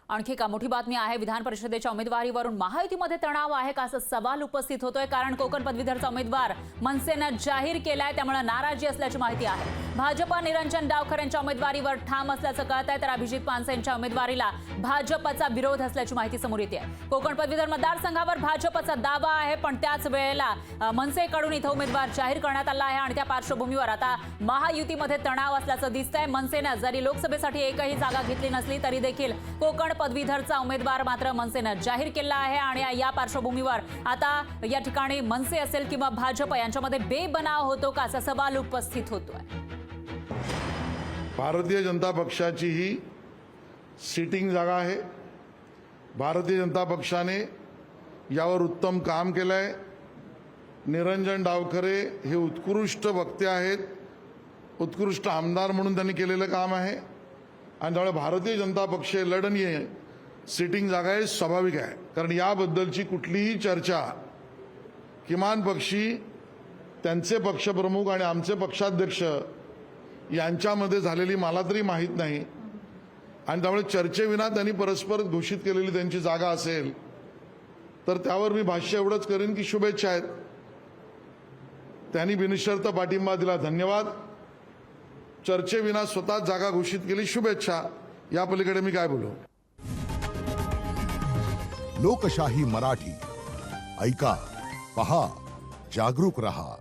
आणखी का मोठी बातमी आहे। विधान परिषदेच्या उमेदवारीवरून महायुतीमध्ये तणाव आहे का असा सवाल उपस्थित होतोय, कारण कोकण पदवीधरचा उमेदवार मनसेने जाहीर केलाय, त्यामुळे नाराजी असल्याची माहिती आहे। भाजप निरंजन डावखरे यांच्या उमेदवारीवर ठाम असल्याचं कळत आहे, तर अभिजित पानसे यांच्या उमेदवारीला भाजपचा विरोध असल्याची माहिती समोर येते। कोकण पदवीधर मतदारसंघावर भाजपचा दावा आहे, पण त्याच वेळेला मनसेकडून इथं उमेदवार जाहीर करण्यात आला आहे आणि त्या पार्श्वभूमीवर आता महायुतीमध्ये तणाव असल्याचं दिसतंय। मनसेने जरी लोकसभेसाठी एकही जागा घेतली नसली तरी देखील कोकण पदवीधरचा उमेदवार मात्र मनसेने जाहीर केला आहे आणि या पार्श्वभूमीवर आता या ठिकाणी मनसे असेल किंवा भाजप यांच्यामध्ये बेबनाव होतो का असा सवाल उपस्थित होतोय। भारतीय जनता पक्षाची ही सिटिंग जागा आहे। भारतीय जनता पक्षाने यावर उत्तम काम केलंय। निरंजन डावखरे हे उत्कृष्ट वक्ते आहेत, उत्कृष्ट आमदार म्हणून त्यांनी केलेलं काम आहे आणि त्यामुळे भारतीय जनता पक्ष लढणीय सिटिंग जागा आहे, स्वाभाविक आहे। कारण याबद्दलची कुठलीही चर्चा किमान पक्षी त्यांचे पक्षप्रमुख आणि आमचे पक्षाध्यक्ष यांच्यामध्ये झालेली मला तरी माहीत नाही आणि त्यामुळे चर्चेविना त्यांनी परस्पर घोषित केलेली त्यांची जागा असेल तर त्यावर मी भाष्य एवढंच करेन की शुभेच्छा आहेत। त्यांनी बिनशर्त पाठिंबा दिला, धन्यवाद। चर्चेविना स्वतः जागा घोषित केली, शुभेच्छा। या पलीकडे मी काय बोलू। लोकशाही मराठी ऐका, पहा, जागरूक रहा।